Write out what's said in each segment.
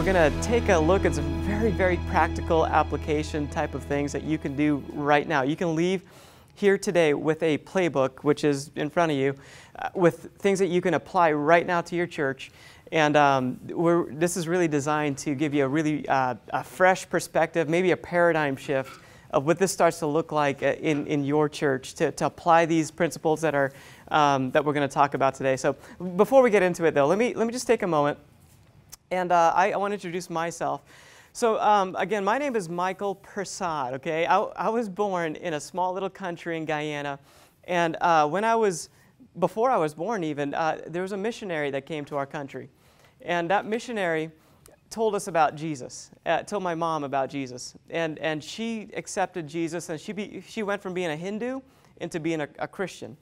we're going to take a look at some very, very practical application type of things that you can do right now. You can leave here today with a playbook, which is in front of you, with things that you can apply right now to your church. And this is really designed to give you a really a fresh perspective, maybe a paradigm shift of what this starts to look like in your church, to apply these principles that are that we're going to talk about today. So before we get into it, though, let me just take a moment, and I want to introduce myself. So again, my name is Michael Persad. Okay, I was born in a small little country in Guyana, and before I was born even, there was a missionary that came to our country, and that missionary told us about Jesus, told my mom about Jesus, and she accepted Jesus, and she went from being a Hindu into being a Christian,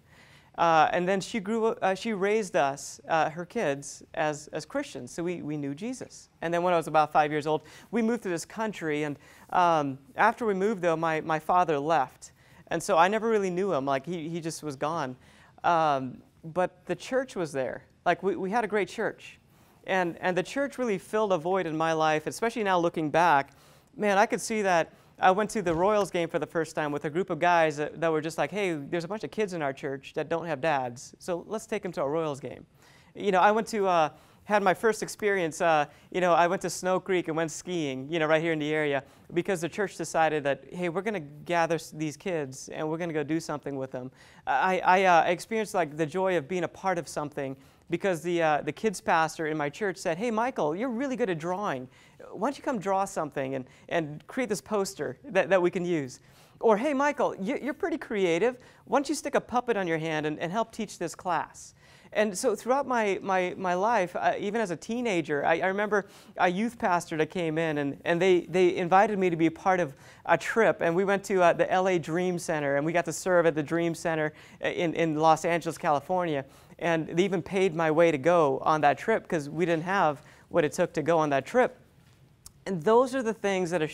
and then she raised us, her kids, as Christians, so we knew Jesus. And then when I was about 5 years old, we moved to this country, and after we moved, though, my father left, and so I never really knew him. Like he just was gone, but the church was there. Like we had a great church. And the church really filled a void in my life, especially now looking back. Man, I could see that. I went to the Royals game for the first time with a group of guys that were just like, hey, there's a bunch of kids in our church that don't have dads, so let's take them to a Royals game. You know, I went to, had my first experience, I went to Snow Creek and went skiing, right here in the area, because the church decided that, hey, we're going to gather these kids and we're going to go do something with them. I experienced like the joy of being a part of something, because the kids pastor in my church said, hey, Michael, you're really good at drawing. Why don't you come draw something and create this poster that we can use? Or, hey, Michael, you're pretty creative. Why don't you stick a puppet on your hand and help teach this class? And so throughout my life, even as a teenager, I remember a youth pastor that came in, and they invited me to be a part of a trip. And we went to the LA Dream Center, and we got to serve at the Dream Center in Los Angeles, California. And they even paid my way to go on that trip because we didn't have what it took to go on that trip. And those are the things that have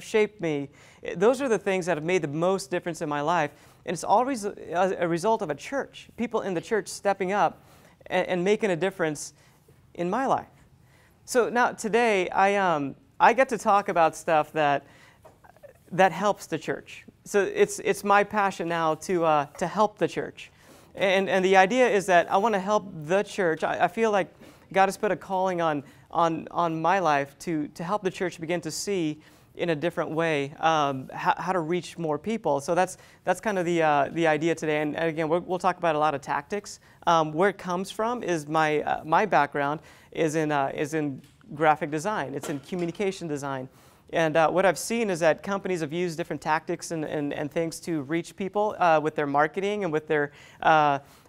shaped me. Those are the things that have made the most difference in my life. And it's always a result of a church, people in the church stepping up and making a difference in my life. So now today, I get to talk about stuff that helps the church. So it's my passion now to help the church. And the idea is that I want to help the church. I feel like God has put a calling on my life to help the church begin to see in a different way how to reach more people. So that's kind of the idea today. And again, we'll talk about a lot of tactics. Where it comes from is my background is in graphic design. It's in communication design. And what I've seen is that companies have used different tactics and things to reach people with their marketing and with their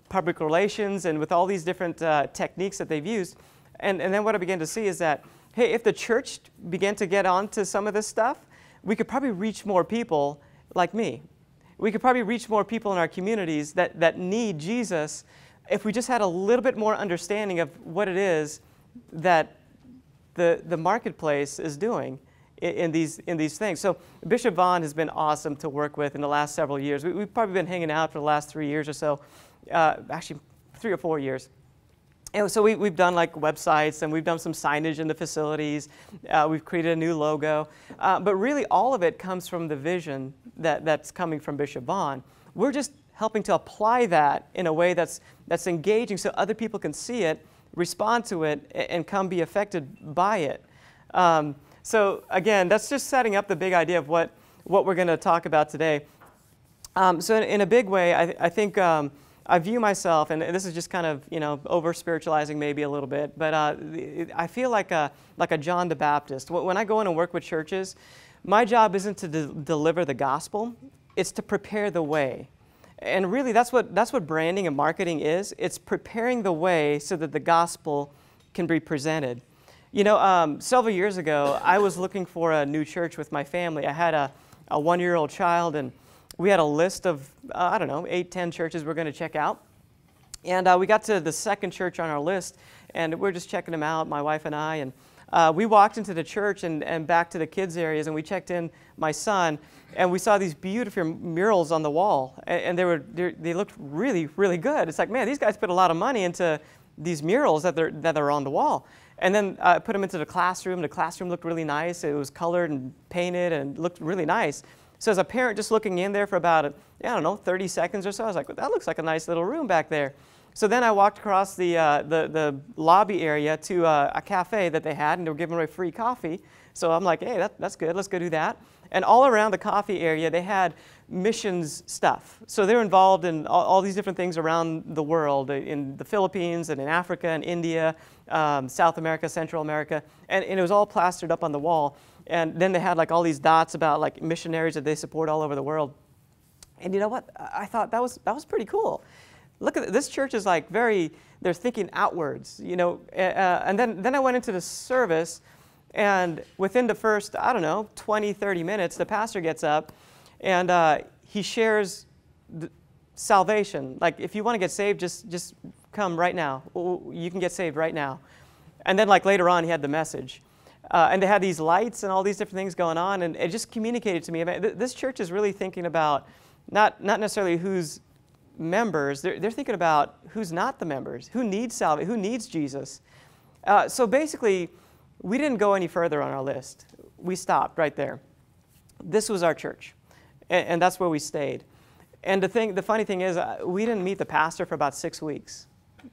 public relations and with all these different techniques that they've used. And then what I began to see is that, hey, if the church began to get onto some of this stuff, we could probably reach more people like me. We could probably reach more people in our communities that need Jesus if we just had a little bit more understanding of what it is that the marketplace is doing in these things. So Bishop Vaughn has been awesome to work with in the last several years. We've probably been hanging out for the last 3 years or so, actually 3 or 4 years. And so we've done like websites, and we've done some signage in the facilities. We've created a new logo. But really all of it comes from the vision that's coming from Bishop Vaughn. We're just helping to apply that in a way that's engaging so other people can see it, respond to it, and come be affected by it. So again, that's just setting up the big idea of what we're going to talk about today. So in a big way, I think I view myself, and this is just kind of over spiritualizing maybe a little bit, but I feel like a John the Baptist. When I go in and work with churches, my job isn't to deliver the gospel; it's to prepare the way. And really, that's what branding and marketing is. It's preparing the way so that the gospel can be presented. Several years ago, I was looking for a new church with my family. I had a 1-year-old child, and we had a list of, 8, 10 churches we're going to check out. And we got to the second church on our list, and we're just checking them out, my wife and I. And we walked into the church and back to the kids' areas, and we checked in my son, and we saw these beautiful murals on the wall, and they looked really, really good. It's like, man, these guys put a lot of money into these murals that are on the wall. And then I put them into the classroom. The classroom looked really nice. It was colored and painted and looked really nice. So as a parent just looking in there for about, I don't know, 30 seconds or so, I was like, well, that looks like a nice little room back there. So then I walked across the lobby area to a cafe that they had, and they were giving away free coffee. So I'm like, hey, that's good. Let's go do that. And all around the coffee area, they had missions stuff. So they're involved in all these different things around the world, in the Philippines and in Africa and India, South America, Central America. And it was all plastered up on the wall. And then they had like all these dots about like missionaries that they support all over the world. And you know what? I thought that was pretty cool. Look at this church is like they're thinking outwards, you know. And then I went into the service, and within the first, I don't know, 20, 30 minutes, the pastor gets up and he shares salvation. Like, if you want to get saved, just come right now. You can get saved right now. And then like later on, he had the message. And they had these lights and all these different things going on, and it just communicated to me. I mean, this church is really thinking about not necessarily who's members, they're thinking about who's not the members, who needs salvation, who needs Jesus. So basically, we didn't go any further on our list. We stopped right there. This was our church, and that's where we stayed. And the funny thing is, we didn't meet the pastor for about 6 weeks.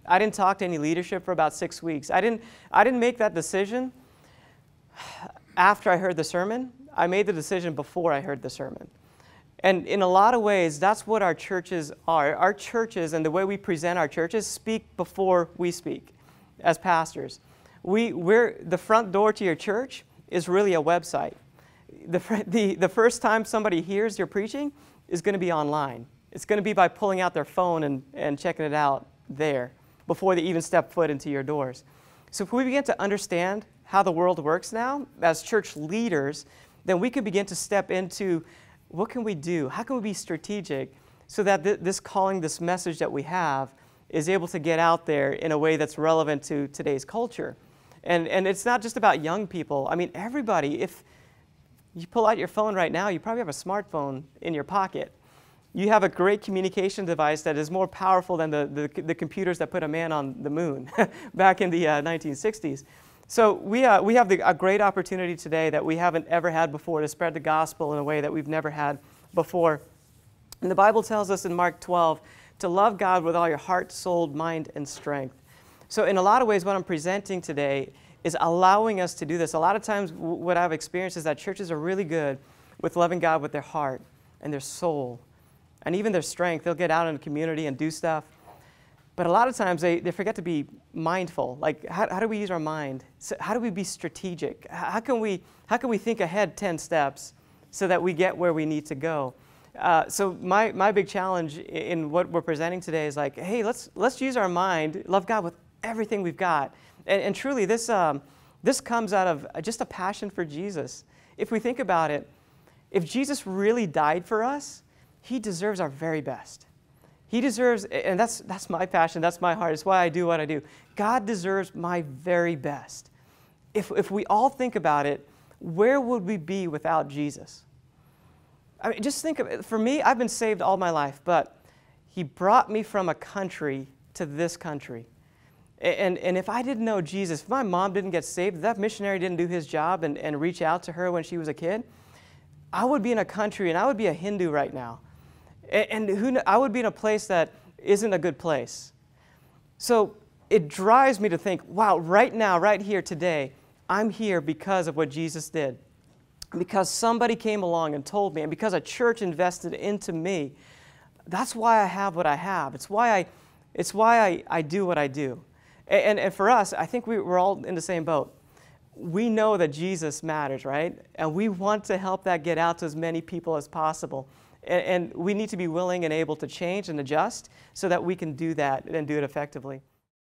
I didn't talk to any leadership for about 6 weeks. I didn't make that decision after I heard the sermon. I made the decision before I heard the sermon. And in a lot of ways, that's what our churches are. Our churches and the way we present our churches speak before we speak as pastors. The front door to your church is really a website. The first time somebody hears your preaching is going to be online. It's going to be by pulling out their phone and checking it out there before they even step foot into your doors. So if we begin to understand how the world works now as church leaders, then we can begin to step into what can we do? How can we be strategic so that this calling, this message that we have is able to get out there in a way that's relevant to today's culture? And it's not just about young people. I mean, everybody. If you pull out your phone right now, you probably have a smartphone in your pocket. You have a great communication device that is more powerful than the computers that put a man on the moon back in the 1960s. So we have a great opportunity today that we haven't ever had before to spread the gospel in a way that we've never had before. And the Bible tells us in Mark 12 to love God with all your heart, soul, mind, and strength. So in a lot of ways, what I'm presenting today is allowing us to do this. A lot of times what I've experienced is that churches are really good with loving God with their heart and their soul and even their strength. They'll get out in the community and do stuff. But a lot of times they forget to be mindful. Like, how do we use our mind? So how do we be strategic? How can we think ahead 10 steps so that we get where we need to go? So my big challenge in what we're presenting today is like, hey, let's use our mind, love God with everything we've got. And truly, this comes out of just a passion for Jesus. If we think about it, if Jesus really died for us, he deserves our very best. He deserves, and that's my passion, that's my heart, it's why I do what I do. God deserves my very best. If we all think about it, where would we be without Jesus? I mean, just think of it. For me, I've been saved all my life, but he brought me from a country to this country. And if I didn't know Jesus, if my mom didn't get saved, if that missionary didn't do his job and reach out to her when she was a kid, I would be in a country and I would be a Hindu right now. And I would be in a place that isn't a good place. So it drives me to think, wow, right now, right here today, I'm here because of what Jesus did. Because somebody came along and told me, and because a church invested into me. That's why I have what I have. It's why I do what I do. And for us, I think we're all in the same boat. We know that Jesus matters, right? And we want to help that get out to as many people as possible. And we need to be willing and able to change and adjust so that we can do that and do it effectively.